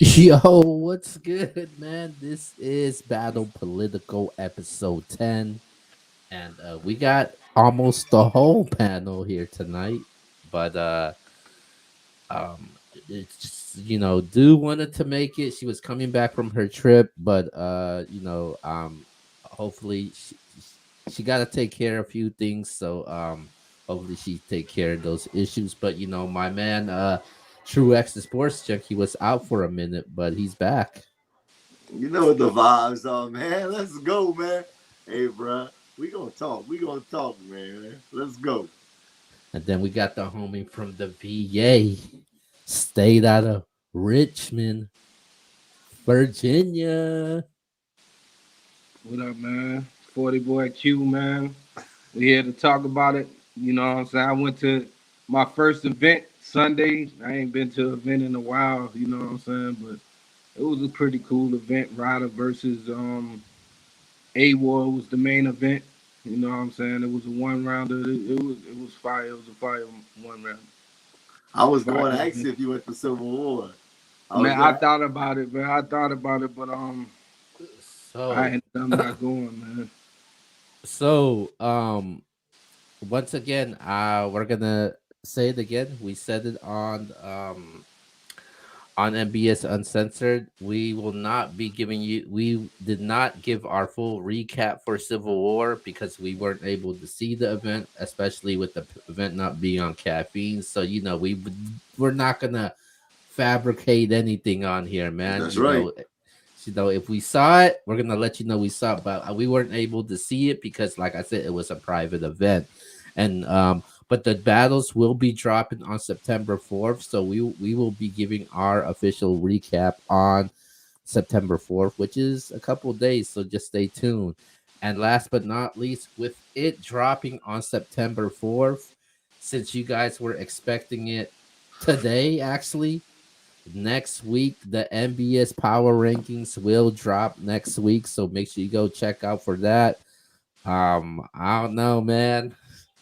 Yo, what's good, man? This is Battle Political episode 10, and we got almost the whole panel here tonight. But it's just, Do wanted to make it. She was coming back from her trip, but hopefully she got to take care of a few things. So hopefully she take care of those issues. But my man True X the Sports Check, he was out for a minute, but he's back. You know what the vibes are, man. Let's go, man. Hey, bro, we gonna talk. We gonna talk, man. Let's go. And then we got the homie from the VA, stayed out of Richmond, Virginia. What up, man? 40 boy Q, man. We here to talk about it. You know what I'm saying? I went to my first event Sunday. I ain't been to an event in a while, you know what I'm saying? But it was a pretty cool event. Ryder versus A War was the main event. You know what I'm saying? It was a one rounder. It was fire. It was a fire one round. I was Fire going to ask event. you if you went to Civil War. I was Man, I going. thought about it, man. I thought about it, but I So, ended up not going, man. so once again, we're gonna say it again. We said it on MBS Uncensored. We will not be giving you. We did not give our full recap for Civil War because we weren't able to see the event, especially with the event not being on caffeine. So we're not gonna fabricate anything on here, man. That's right. If we saw it, we're gonna let you know we saw it, but we weren't able to see it because, like I said, it was a private event, and but the battles will be dropping on September 4th, so we will be giving our official recap on September 4th, which is a couple of days. So just stay tuned. And last but not least, with it dropping on September 4th, since you guys were expecting it today, actually, next week the MBS Power Rankings will drop next week. So make sure you go check out for that. I don't know, man.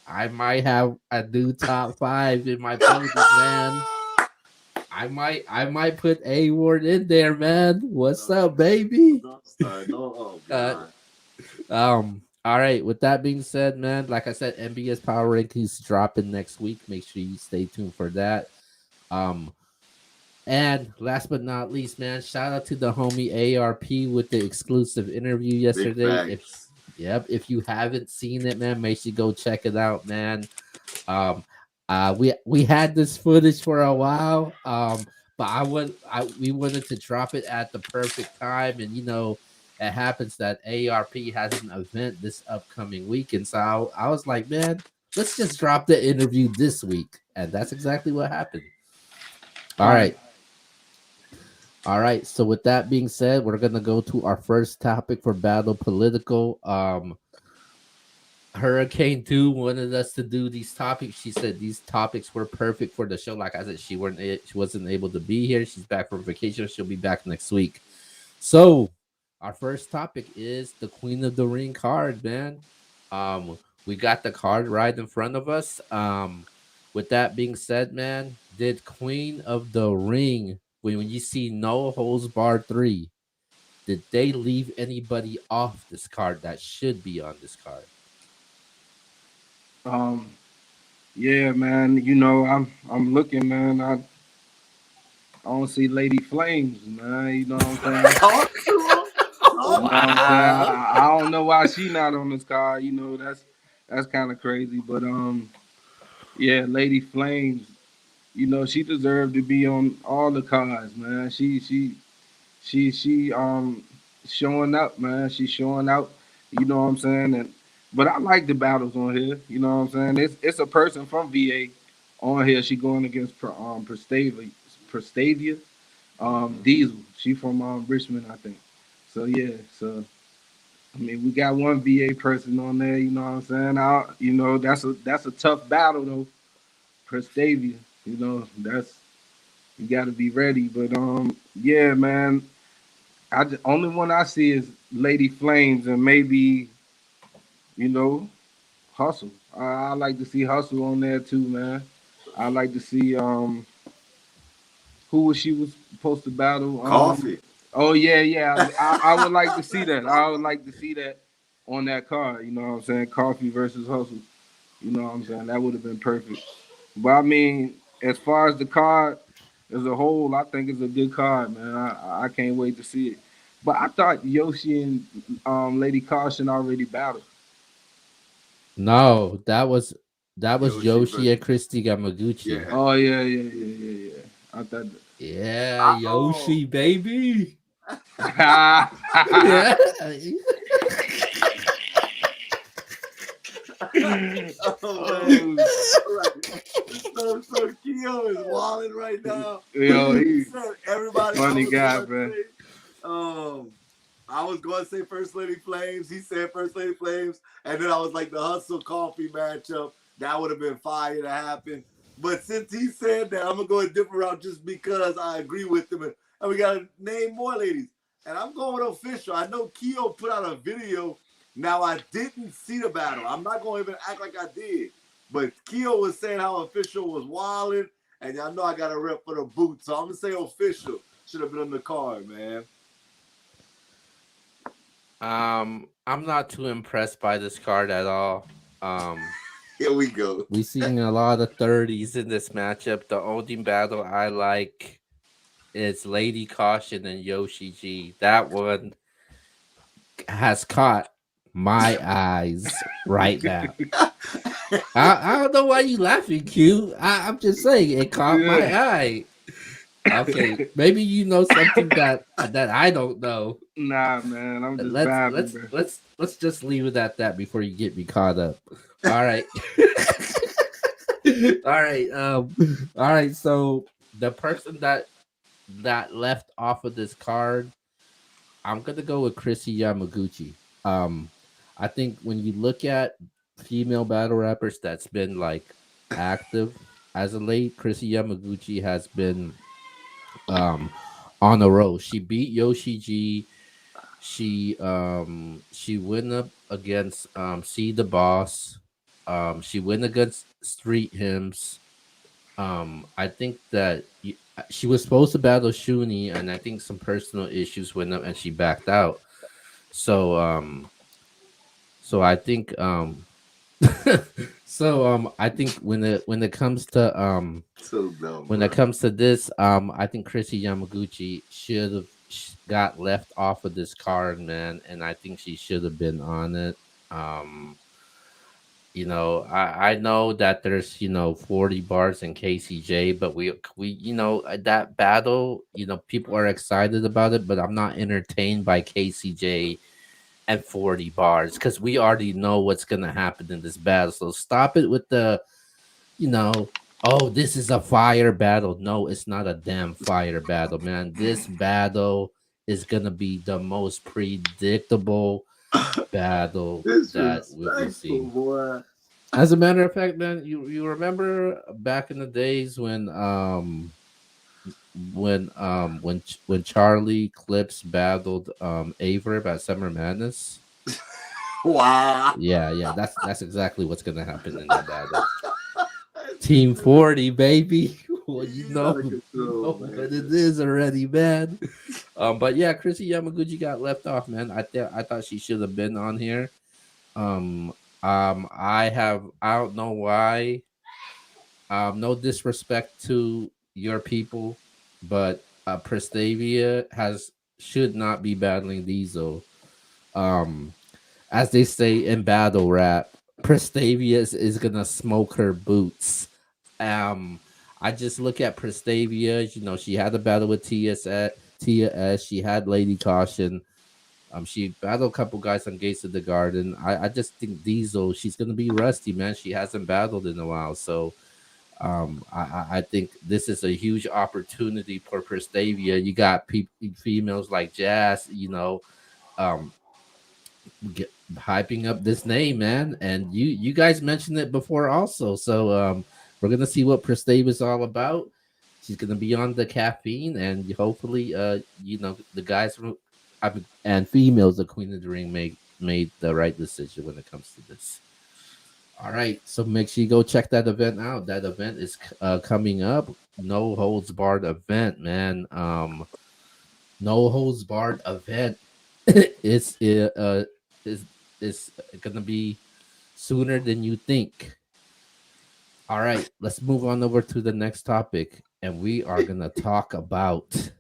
I might have a new top five in my pocket, man. I might put A Ward in there, man. What's Don't, up, baby? don't start. Don't. Oh Uh, God. all right. With that being said, man, like I said, MBS Power Rankings dropping next week. Make sure you stay tuned for that. Um, and last but not least, man, shout out to the homie ARP with the exclusive interview Big yesterday. facts. If you haven't seen it, man, make sure you go check it out, man. Um, we had this footage for a while, but we wanted to drop it at the perfect time, and it happens that ARP has an event this upcoming week, and so I was like, man, let's just drop the interview this week, and that's exactly what happened. All Fire. right. All right. So with that being said, we're gonna go to our first topic for Battle Political. Hurricane 2 wanted us to do these topics. She said these topics were perfect for the show. Like I said, she wasn't able to be here. She's back from vacation. She'll be back next week. So our first topic is the Queen of the Ring card, man. We got the card right in front of us. With that being said, man, did Queen of the Ring, when you see No Holds Bar 3, did they leave anybody off this card that should be on this card? Um, yeah, man. You know, I'm looking, man. I don't see Lady Flames, man. You know what I'm saying? Talk to him. You Talk know what I'm to saying? him. Wow. I don't know why she not on this card. You know, that's kind of crazy. But yeah, Lady Flames. You know, she deserved to be on all the cards, man. She showing up, man. She's showing out. You know what I'm saying? And but I like the battles on here. You know what I'm saying? It's a person from VA on here. She going against Prestavia Hmm. Diesel. She from Richmond, I think. So yeah, so I mean we got one VA person on there. You know what I'm saying? You know that's a tough battle though. Prestavia. You know that's you got to be ready. But yeah, man. Only one I see is Lady Flames and maybe you know Hustle. I like to see Hustle on there too, man. I like to see who was she was supposed to battle. Coffee. Oh yeah, yeah. I would like to see that. I would like to see that on that card. You know what I'm saying? Coffee versus Hustle. You know what I'm saying? That would have been perfect. But I mean, as far as the card as a whole, I think it's a good card, man. I can't wait to see it. But I thought Yoshi and Lady Caution already battled. No, that was Yoshi Yoshi and versus Christy Yamaguchi. yeah. Oh yeah, yeah, yeah, yeah, yeah. I thought. Yeah, Oh. Yoshi, baby. That. Yeah. Oh man. Oh, Right. So Keo is walling right now. yo, He he said everybody I funny was guy, going to bro. say, I was going to say First Lady Flames. He said First Lady Flames. And then I was like, the Hustle Coffee matchup. That would have been fire to happen. But since he said that, I'm going to go a different route just because I agree with him. And we got to name more ladies. And I'm going with official. I know Keo put out a video. Now, I didn't see the battle. I'm not going to even act like I did. But Keo was saying how official was wilding. And y'all know I got a rep for the boot. So I'm going to say official should have been on the card, man. I'm not too impressed by this card at all. Here we go. We seen a lot of 30s in this matchup. The only battle I like is Lady Caution and Yoshi G. That one has caught my eyes right now. I don't know why you laughing, Q. I'm just saying it caught my Yeah. eye. Okay, maybe you know something that I don't know. Nah, man, I'm just Let's vibing, let's bro. let's let's just leave it at that before you get me caught up. All right. All right. All right. So the person that left off of this card, I'm gonna go with Chrissy Yamaguchi. Um, I think when you look at female battle rappers that's been like active as of late, Chrissy Yamaguchi has been um on a roll. She beat Yoshi G. She went up against C the Boss. She went against Street Hymns. I think that she was supposed to battle Shuni, and I think some personal issues went up, and she backed out. So so I think I think when it comes to So dumb, when bro. it comes to this, I think Chrissy Yamaguchi should have got left off of this card, man, and I think she should have been on it. Um, I know that there's 40 bars in KCJ, but we that battle, people are excited about it, but I'm not entertained by KCJ and 40 bars because we already know what's gonna happen in this battle. So stop it with the you know, oh, this is a fire battle. No, it's not a damn fire battle, man. This battle is gonna be the most predictable battle that we've Disrespectful, seen. boy. As a matter of fact, man, you remember back in the days when Charlie Clips battled Averb at Summer Madness? Wow. Yeah, that's exactly what's gonna happen in that battle. Team 40, baby. Well, He's out of control, what man. it is already, man. But yeah, Chrissy Yamaguchi got left off, man. I thought she should have been on here. Um, I don't know why. No disrespect to your people, but Prestavia should not be battling Diesel. Um, as they say in battle rap, Prestavia is gonna smoke her boots. Um, I just look at Prestavia. She had a battle with Tia S. She had Lady Caution. She battled a couple guys on Gates of the Garden. I just think Diesel, she's gonna be rusty, man. She hasn't battled in a while, so I think this is a huge opportunity for Prestavia. You got females like Jazz, um, hyping up this name, man. And you guys mentioned it before also. So we're gonna see what Prestave is all about. She's gonna be on the caffeine, and hopefully, the guys and females, the Queen of the Ring made the right decision when it comes to this. All right, so make sure you go check that event out. That event is coming up. No holds barred event, man. No holds barred event. it's is is gonna be sooner than you think. All right, let's move on over to the next topic, and we are gonna talk about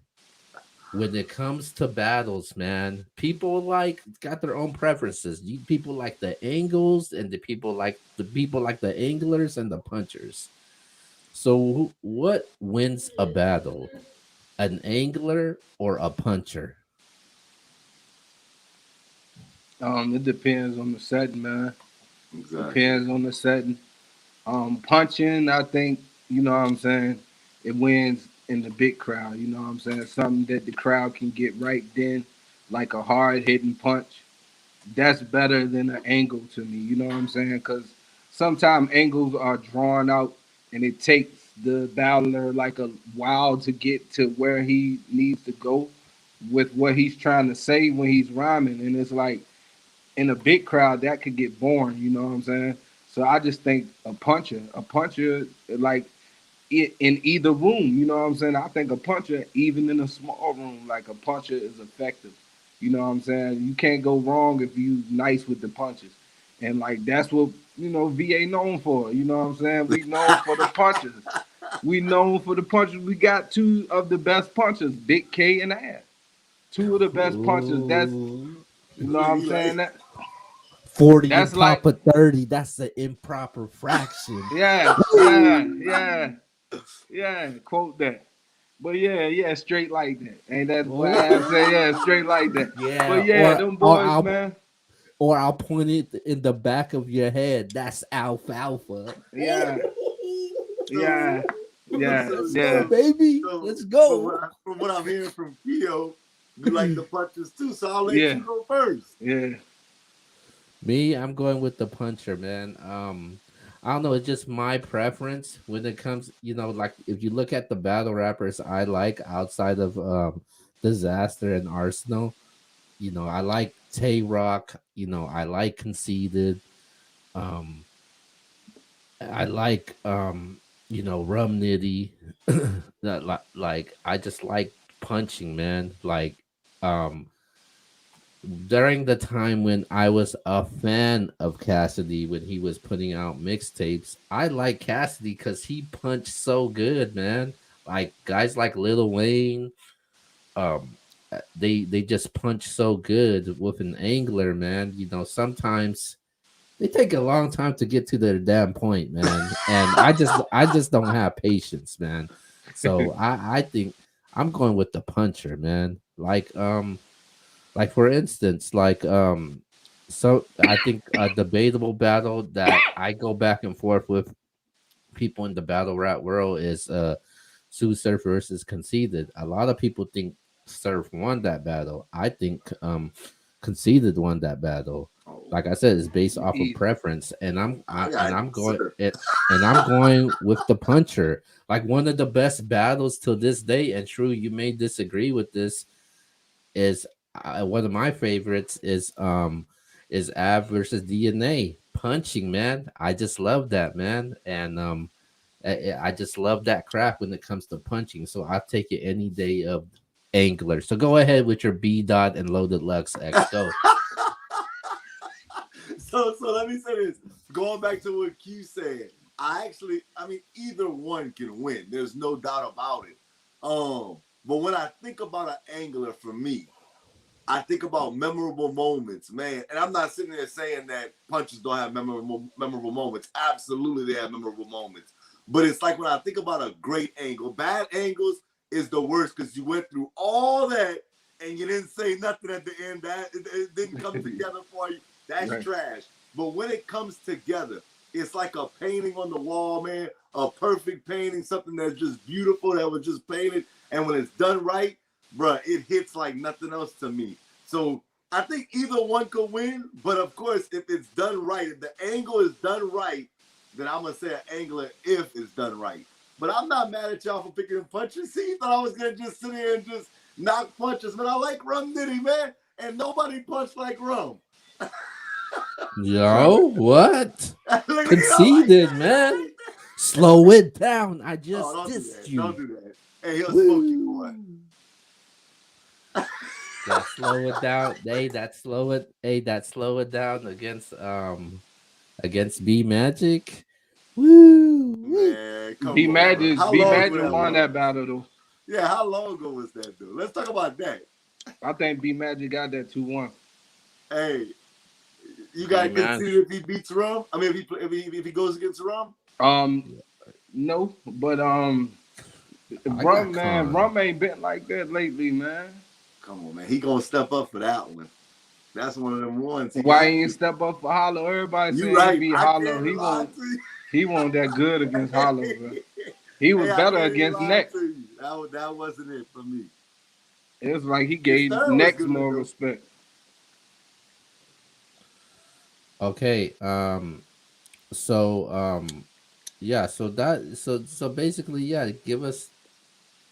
when it comes to battles, man. People like got their own preferences. People like the angles, and the people like the anglers and the punchers. So, what wins a battle? An angler or a puncher? It depends on the setting, man. Exactly. Depends on the setting. Punching, I think, you know what I'm saying, it wins in the big crowd, you know what I'm saying? Something that the crowd can get right then, like a hard hitting punch. That's better than an angle to me, you know what I'm saying? Because sometimes angles are drawn out and it takes the battler like a while to get to where he needs to go with what he's trying to say when he's rhyming. And it's like, in a big crowd that could get boring. You know what I'm saying? So I just think a puncher, like in either room. You know what I'm saying? I think a puncher, even in a small room, like a puncher is effective. You know what I'm saying? You can't go wrong if you nice with the punches, and like that's what VA known for. You know what I'm saying? We known for the punches. We known for the punches. We got two of the best punchers, Big K and Ass. Two of the best punchers. That's Ooh. you know what I'm saying. Like, 40 on That's like, top of 30. That's the improper fraction. yeah, yeah, yeah, yeah. Quote that. But yeah, yeah, straight like that. Ain't that what I say? Yeah, straight like that. Yeah, But yeah, them boys, man. or I'll point it in the back of your head. That's alfalfa. Yeah, so, yeah, yeah, so, Let's go, yeah. so, baby. so Let's from go. what I'm hearing from Keo, you like the punches too. So I'll let Yeah, you go first. yeah. Me, I'm going with the puncher, man. I don't know. It's just my preference when it comes. Like if you look at the battle rappers I like outside of Disaster and Arsenal. I like Tay Rock. I like Conceited. Um, I like Rum Nitty. Like I just like punching, man. Like um during the time when I was a fan of Cassidy when he was putting out mixtapes, I like Cassidy because he punched so good, man. Like guys like Lil Wayne, they just punch so good with an angler, man. Sometimes they take a long time to get to their damn point, man. And I just don't have patience, man. So I think I'm going with the puncher, man. Like for instance, so I think a debatable battle that I go back and forth with people in the battle rap world is Sue Surf versus Conceited. A lot of people think Surf won that battle. I think Conceited won that battle. Oh, Like I said, it's based off of Easy. preference, and I got sir. I'm going with the puncher. Like one of the best battles till this day, and true, you may disagree with this, is one of my favorites is Av versus DNA punching, man. I just love that, man, and I just love that craft when it comes to punching. So I'll take it any day of angler. So go ahead with your B dot and loaded Lux X. Go. So let me say this. Going back to what Q said, I mean, either one can win. There's no doubt about it. But when I think about an angler for me, I think about memorable moments, man. And I'm not sitting there saying that punches don't have memorable moments. Absolutely, they have memorable moments. But it's like when I think about a great angle, bad angles is the worst because you went through all that and you didn't say nothing at the end. That it didn't come together for you. That's Right. trash. But when it comes together, it's like a painting on the wall, man. A perfect painting, something that's just beautiful that was just painted. And when it's done right, bruh, it hits like nothing else to me. So I think either one could win, but of course, if it's done right, if the angle is done right, then I'm gonna say an angler if it's done right. But I'm not mad at y'all for picking punches. See, you thought I was gonna just sit here and just knock punches, man. I like Rum Nitty, man, and nobody punched like Rum. Yo, what? Look at him like Conceded, that. man. Slow it down. I Oh, just don't do dissed that. Don't you. do that. Hey, he'll smoke you, boy. Woo. That slow it down. Hey, that slow it. Hey, that slow it down against B Magic. Woo. Woo. Man, come B on, bro. Magic, How B long ago Magic that won was? that battle though. Yeah, how long ago was that, dude? Let's talk about that. I think B Magic got that 2-1. Hey, you B gotta Magic. consider if he beats Rum. I mean, if he goes against Rum. No, but I got Con. Rum ain't been like that lately, man. Come on, man. He gonna step up for that one. That's one of them ones. He Why got he ain't to. step up for Hollow? Everybody You saying he right. beat I can't Hollow. even lie to you. He won't that good against Hollow, bro. He Hey, was I better can't even against lie Next. to you. That wasn't it for me. It was like he His gave third was Next good more though. respect. Okay. So yeah. So basically, yeah. Give us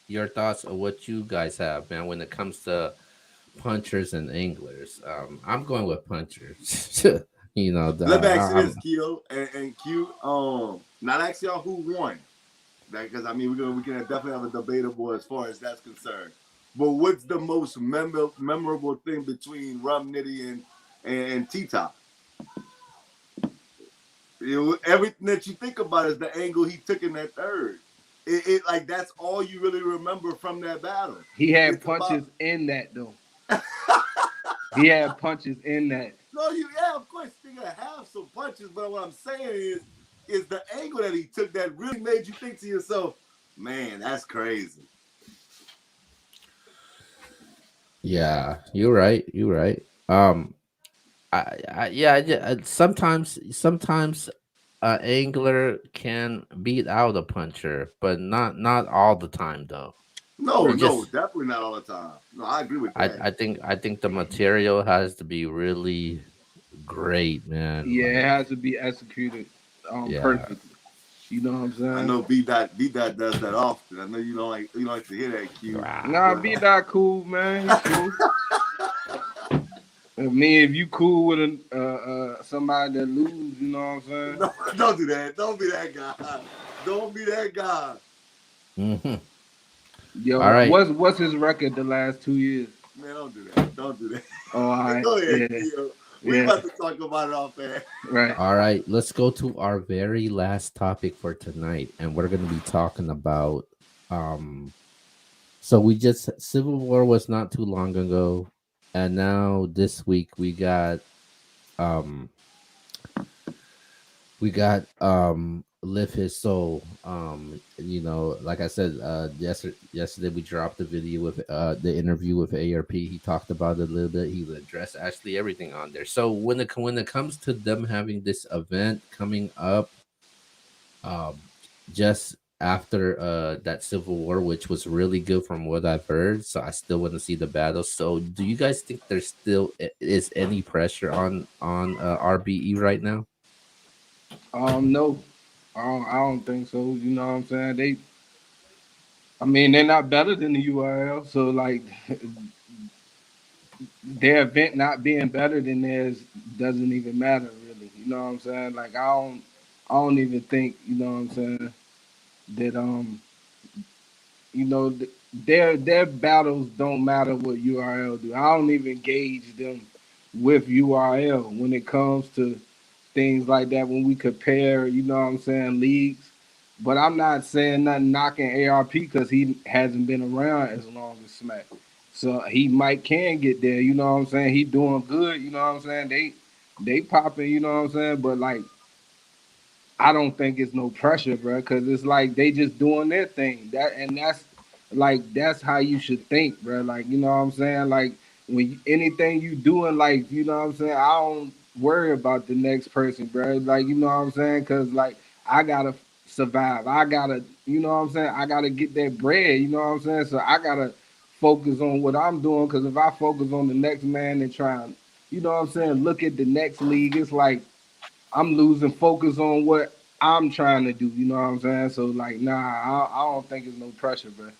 your thoughts of what you guys have, man, when it comes to punchers and anglers. I'm going with punchers. you know, the, Let me ask you I, this, I'm Keo and Q. Not ask y'all who won. Because I mean, we can definitely have a debatable as far as that's concerned. But what's the most memorable thing between Rum Nitty and T Top? Everything that you think about is the angle he took in that third. It like that's all you really remember from that battle. He had It's about punches in that though. He had punches in that. no, yeah, of course, you're gonna have some punches, but what I'm saying is the angle that he took that really made you think to yourself, man, that's crazy. yeah. You're right. You're right. Yeah. Sometimes angler can beat out a puncher, but not all the time though. No, It no, just definitely not all the time. No, I agree with that. I think the material has to be really great, man. Yeah, it Like, has to be executed yeah, perfectly. You know what I'm I saying? know B dot does that often. I know you don't like to hear that Q, ah, Nah, but be that cool, man. He cool. I mean, if you cool with somebody that lose, you know what I'm saying? no, don't do that. Don't be that guy. Don't be that guy. mhm. All Yo, right, what's his record the last 2 years? Man, don't do that. Don't do that. Oh, all right, Go ahead, yeah, Q. We yeah, about to talk about it off air. right. all right. Let's go to our very last topic for tonight, and we're gonna be talking about um. So we just Civil War was not too long ago, and now this week um we got lift his soul. Like I said, yesterday we dropped the video with the interview with ARP. He talked about it a little bit. He addressed actually everything on there. So when it comes to them having this event coming up, um just after that Civil War, which was really good from what I've heard, so I still want to see the battle. So do you guys think there's still is any pressure on RBE right now? No, I don't think so. You know what I'm saying? I mean, they're not better than the URL. So like, their event not being better than theirs doesn't even matter really. You know what I'm saying? Like, I don't even think. You know what I'm saying? That you know, their battles don't matter what URL do. I don't even gauge them with URL when it comes to things like that. When we compare, you know what I'm saying, leagues. But I'm not saying nothing knocking ARP because he hasn't been around as long as Smack. So he might can get there. You know what I'm saying? He doing good. You know what I'm saying? They popping. You know what I'm saying? But like I don't think it's no pressure, bro, because it's like they just doing their thing. That's how you should think, bro. Like you know what I'm saying. Like anything you doing, like you know what I'm saying. I don't worry about the next person, bro. Like you know what I'm saying, because like I gotta survive. I gotta, you know what I'm saying. I gotta get that bread. You know what I'm saying. So I gotta focus on what I'm doing, because if I focus on the next man and try and, you know what I'm saying, look at the next league, it's like I'm losing focus on what I'm trying to do. You know what I'm saying? So like, nah, I don't think it's no pressure, bro.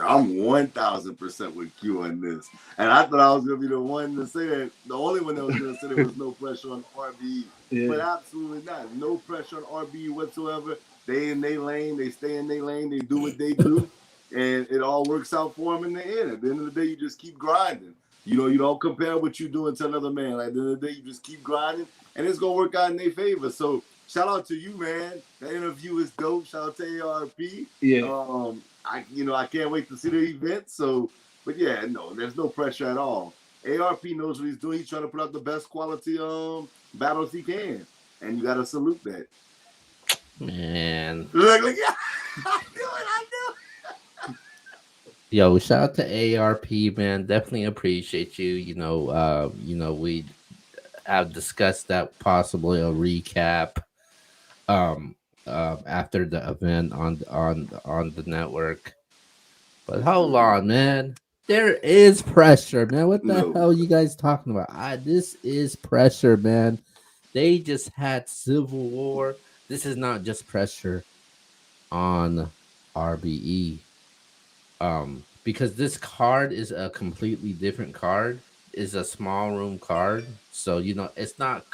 I'm 1,000% with Q on this. And I thought I was going to be the one to say that, the only one that was going to say there was no pressure on RBE. Yeah, But absolutely not. No pressure on RBE whatsoever. They in their lane. They stay in their lane. They do what they do. And it all works out for them in the end. At the end of the day, you just keep grinding. You know, you don't compare what you're doing to another man. Like, at the end of the day, you just keep grinding. And it's going to work out in their favor. So, shout out to you, man. That interview is dope. Shout out to ARP. yeah. I can't wait to see the event. So, but yeah, no, there's no pressure at all. ARP knows what he's doing. He's trying to put out the best quality battles he can, and you got to salute that. Man. Look, yeah, I knew it. I knew Yo, shout out to ARP, man. Definitely appreciate you. We have discussed that possibly a recap um after the event on the network. But hold on, man. There is pressure, man. What the No, hell are you guys talking about? This is pressure, man. They just had civil war. This is not just pressure on RBE. Because this card is a completely different card. Is a small room card. So, it's not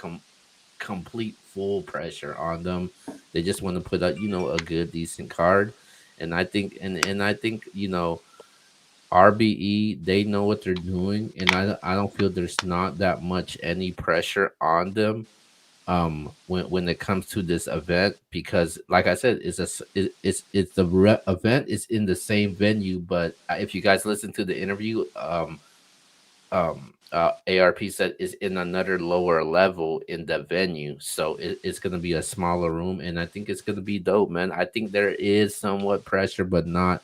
complete full pressure on them. They just want to put out, a good decent card. And I think RBE, they know what they're doing, and I don't feel there's not that much any pressure on them when it comes to this event, because like I said, it's the event is in the same venue. But if you guys listen to the interview, ARP said is in another lower level in the venue, so it's gonna be a smaller room, and I think it's gonna be dope, man. I think there is somewhat pressure, but not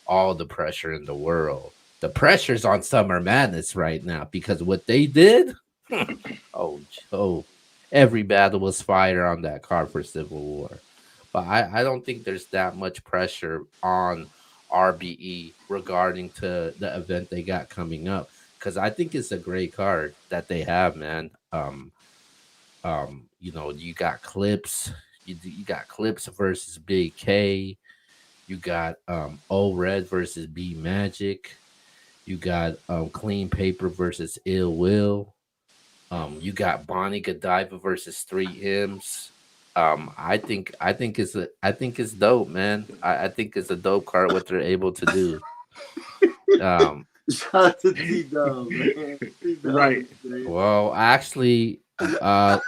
all the pressure in the world. The pressure's on Summer Madness right now because what they did, oh, Joe, every battle was fire on that card for Civil War. But I don't think there's that much pressure on RBE regarding to the event they got coming up, because I think it's a great card that they have, man. You got Clips, you got Clips versus Big K, you got O Red versus B Magic, you got Clean Paper versus Ill Will, you got Bonnie Godiva versus Street Hymns. I think it's dope, man. I think it's a dope card what they're able to do. Um, shout out to T Dub, man. T Dub Right. is great. well, actually, uh,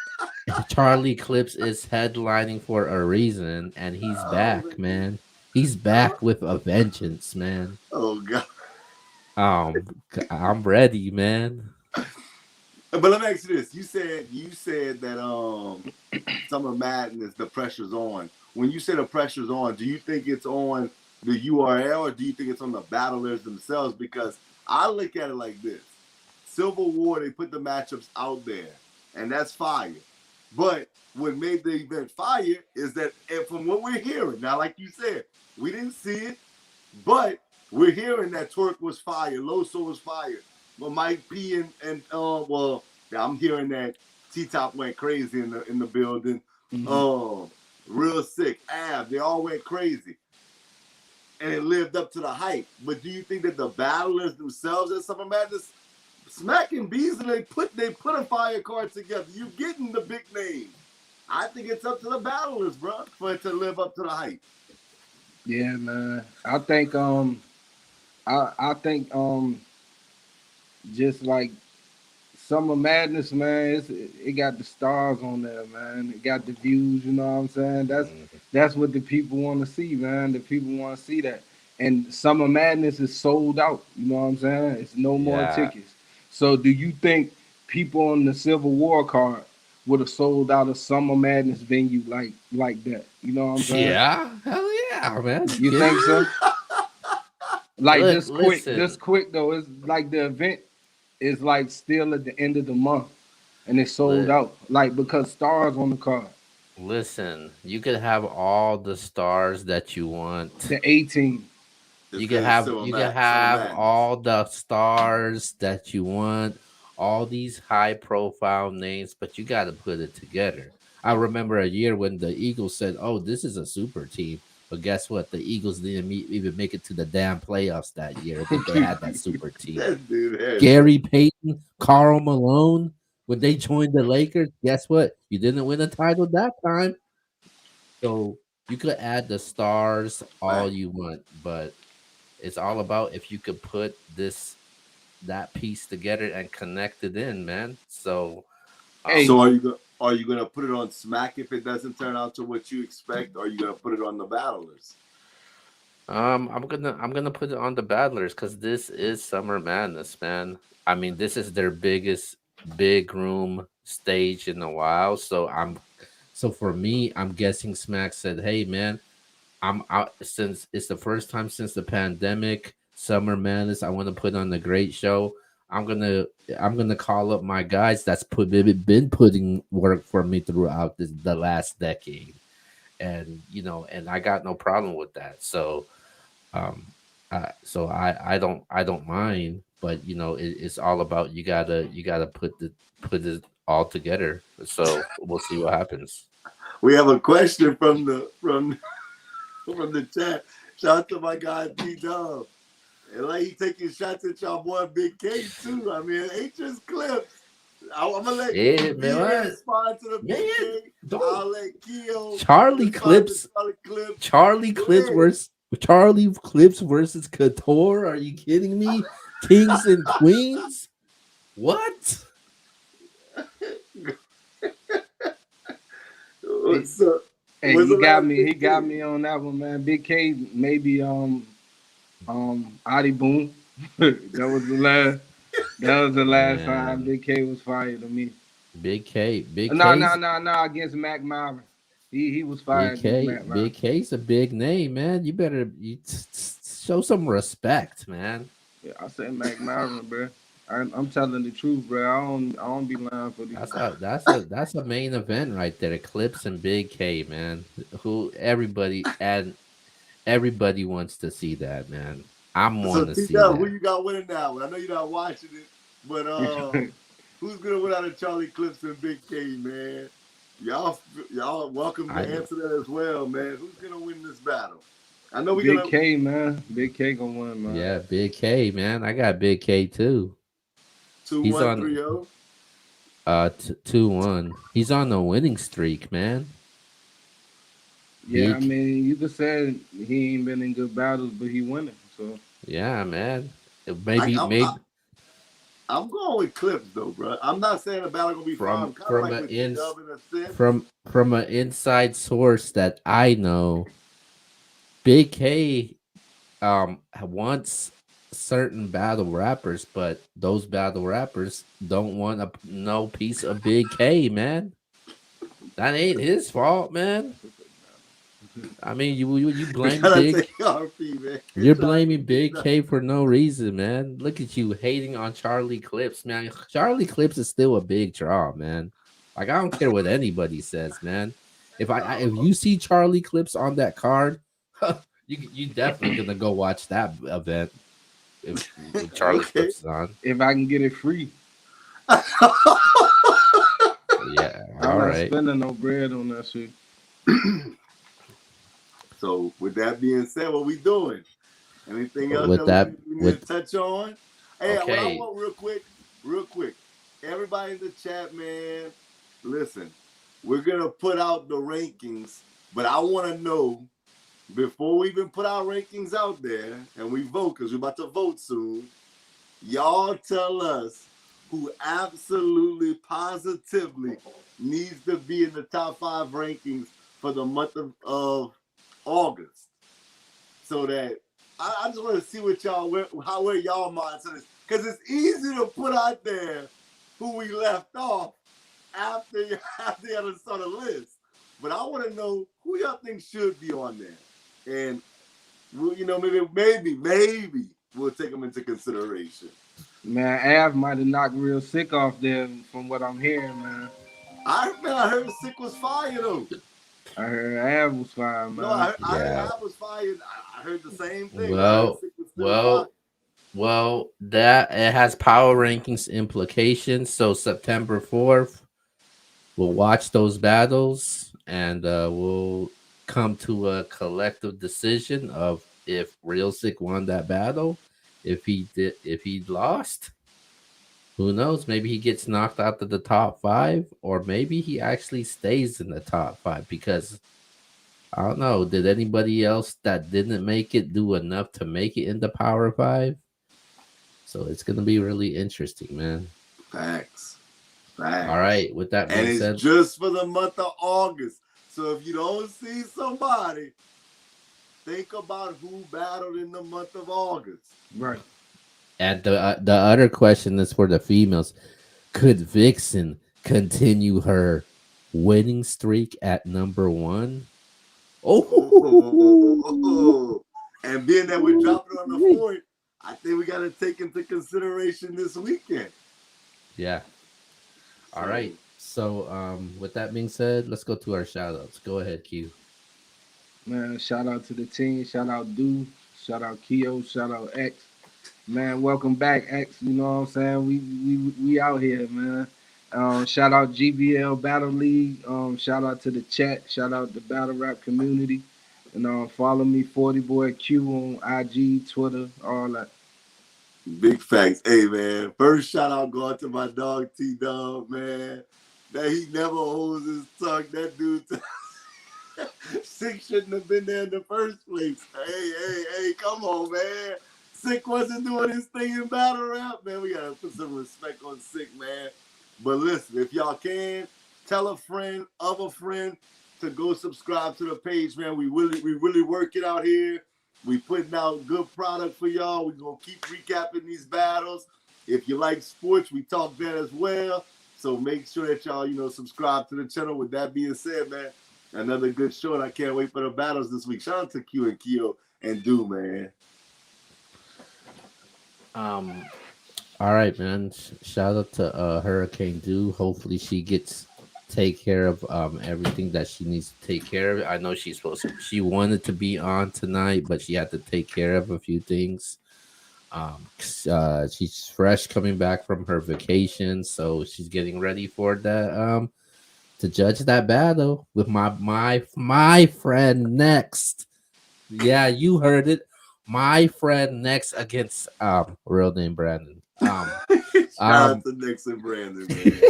Charlie Clips is headlining for a reason, and he's Oh back, man. man. He's back with a vengeance, man. Oh god. I'm ready, man. But let me ask you this: you said that Summer Madness, the pressure's on. When you say the pressure's on, do you think it's on the URL or do you think it's on the battlers themselves? Because I look at it like this: Civil War, they put the matchups out there, and that's fire. But what made the event fire is that, and from what we're hearing now, like you said, we didn't see it, but we're hearing that Twerk was fire, Loso was fire, but Mike P I'm hearing that T Top went crazy in the building. Mhm. Real sick. Av, they all went crazy, and it lived up to the hype. But do you think that the battlers themselves at Summer Madness, Smack and Beasley, they put a fire card together? You getting the big name. I think it's up to the battlers, bro, for it to live up to the hype. Yeah, man. I think just like Summer Madness, man, it got the stars on there, man. It got the views, you know what I'm saying? Mhm. That's what the people want to see, man. The people want to see that. And Summer Madness is sold out, you know what I'm saying? It's no more Yeah, tickets. So do you think people on the Civil War card would have sold out a Summer Madness venue like that? You know what I'm saying? yeah, hell yeah, man. You You kidding think me? so? Like this Listen, quick though. It's like the event is like still at the end of the month and it's sold li- out. Like because stars on the card. listen. You could have all the stars that you want. The 18. It's because it's Summer, You can Summer have Madness. all the stars that you want, all these high profile names, but you got to put it together. I remember a year when the Eagles said, "Oh, this is a super team," But guess what? The Eagles didn't even make it to the damn playoffs that year, but they had that super team. That dude had Gary Payton, Carl Malone, when they joined the Lakers, guess what? You didn't win a title that time. So you could add the stars all right. you want, but it's all about if you could put that piece together and connect it in, man. So Hey, So are you gonna put it on Smack if it doesn't turn out to what you expect, or are you gonna put it on the battlers? I'm gonna put it on the battlers because this is Summer Madness, man. I mean, this is their biggest big room stage in a while. So for me, I'm guessing Smack said, "Hey, man, I'm out since it's the first time since the pandemic, Summer Madness. I want to put on a great show. I'm gonna I'm gonna call up my guys that's been putting work for me throughout the last decade, and and I got no problem with that. So um, I don't mind, but it's all about you gotta put it all together. So we'll see what happens. We have a question from the chat. Shout out to my guy P Dub. And like he taking shots at y'all boy Big K too. I mean, it ain't just clips. I'm gonna let Yeah, man, BA what? respond to the Man, Big K. don't I'll let Keo Charlie respond to Clips Charlie Clips. Charlie Go Clips ahead. versus Charlie Clips versus Couture. Are you kidding me? Kings and Queens? What? hey, So, hey, what's the last he Big got K? me on that one, man. Big K, maybe Adi Boom. That was the last time Man, Big K was fired to me. Big No, no, K's no, no, against Mac Myron. He was Big fired against K Mac Myron. Big K's a big name, man. You better show some respect, man. Yeah, I said Mac Myron, bro. I'm telling the truth, bro. I don't be lying for these. That's a main event right there. Clips and Big K, man. Who everybody wants to see that, man. I'm So want to T see Dub, who that. you got winning now? I know you're not watching it, but who's gonna win out of Charlie Clips and Big K, man? Y'all, y'all welcome to I know. answer that as well, man. Who's gonna win this battle? I know we're Big gonna K, man. Big K gonna win, man. Yeah, Big K, man. I got Big K too. two He's one on three zero. 2-1. He's on a winning streak, man. Yeah, I Big, mean, you just said he ain't been in good battles, but he winning. So yeah, man. I, Maybe, I'm I, maybe I'm going with Clips though, bro. I'm not saying the battle gonna be fun. from I'm kind of from like a with T in Dub in a sense. from an inside source that I know, Big K wants certain battle rappers, but those battle rappers don't want no piece of Big K, man. That ain't his fault, man. I mean, you We blame gotta Big take RP, man. You're Trying to blaming get Big K for no reason, man. Look at you hating on Charlie Clips, man. Charlie Clips is still a big draw, man. Like I don't care what anybody says, man. If you see Charlie Clips on that card, you definitely gonna go watch that event if Charlie okay. Clips is on. if I can get it free, Yeah, I'm all not right. spending no bread on that shit. So with that being said, what we doing? Anything else With that that, we need with to touch on? Hey, what I okay, want real quick, everybody in the chat, man, listen, we're gonna put out the rankings, but I want to know before we even put our rankings out there and we vote because we're about to vote soon. Y'all tell us who absolutely positively needs to be in the top 5 rankings for the month of August, so that I just want to see what y'all where y'all minds is, because it's easy to put out there who we left off after after you have saw the list, but I want to know who y'all think should be on there, and we'll, maybe we'll take them into consideration. Man, Av might have knocked real sick off there from what I'm hearing, man. I heard Sick was fire though. I heard Av was fine, No, man. I heard yeah. I was fired. I heard the same thing, but I heard Well, Sick was still fire. well, that it has power rankings implications. So September 4th, we'll watch those battles and we'll come to a collective decision of if Real Sick won that battle. If he lost, who knows? Maybe he gets knocked out of the top five, or maybe he actually stays in the top five because I don't know. Did anybody else that didn't make it do enough to make it in the Power Five? So it's gonna be really interesting, man. Facts. All Facts. right. With that And being it's said, just for the month of August. So if you don't see somebody, think about who battled in the month of August. Right. and the other question is for the females: could Vixen continue her winning streak at number one? Oh, Oh, and being that we're dropping on the fourth, I think we got to take into consideration this weekend. yeah. All So, right. So, with that being said, let's go to our shout outs. Go ahead, Q. Man, shout out to the team. Shout out Do. Shout out Keo. Shout out X. Man, welcome back, X. You know what I'm saying? We out here, man. Shout out GBL Battle League. Shout out to the chat. Shout out the battle rap community. And follow me, 40 Boy Q on IG, Twitter, all that. big facts. Hey, man. First shout out going to my dog T Dub, man. That he never holds his tongue. That dude. Sick shouldn't have been there in the first place. Hey, come on, man. Sick wasn't doing his thing in battle rap, man. We gotta put some respect on Sick, man. But listen, if y'all can, tell a friend of a friend to go subscribe to the page, man. We really work it out here. We putting out good product for y'all. We gonna keep recapping these battles. If you like sports, we talk that as well. So make sure that y'all, subscribe to the channel. With that being said, man, another good show, and I can't wait for the battles this week. Shout out to Q and Keo and Do, man. All right, man. Shout out to Hurricane Do. Hopefully she gets take care of everything that she needs to take care of. I know she wanted to be on tonight, but she had to take care of a few things. She's fresh coming back from her vacation, so she's getting ready for that to judge that battle with my friend next. Yeah, you heard it. My friend next against real name Brandon. Shout out to Nixon Brandon, man.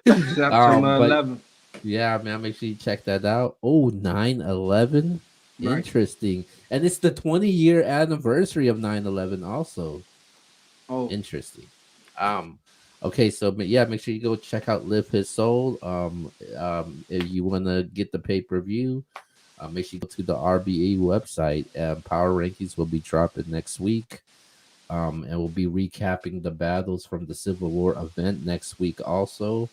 September 11th. Yeah, man, make sure you check that out. Oh, 9/11. Right. Interesting. And it's the 20-year anniversary of 9/11 also. Oh, Interesting. Okay, so yeah, make sure you go check out Live His Soul. If you want to get the pay-per-view, make sure you go to the RBA website. Power rankings will be dropping next week. And we'll be recapping the battles from the Civil War event next week also.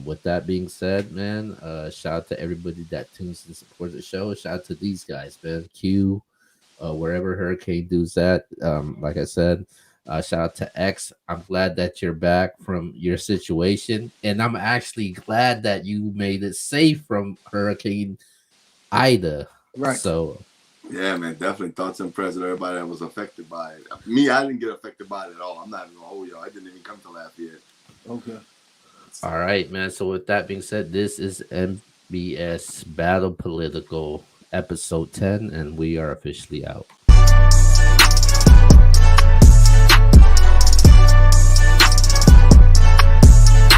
With that being said, man, shout out to everybody that tunes and supports the show. Shout out to these guys, man. Q, wherever Hurricane Do's at. Like I said, shout out to X. I'm glad that you're back from your situation, and I'm actually glad that you made it safe from Hurricane Ida. right. So Yeah, man, definitely thoughts and prayers to everybody that was affected by it. Me, I didn't get affected by it at all. I'm not even gonna hold y'all. I didn't even come to Lafayette. Okay. all right, man. So with that being said, this is MBS Battle Political episode 10, and we are officially out.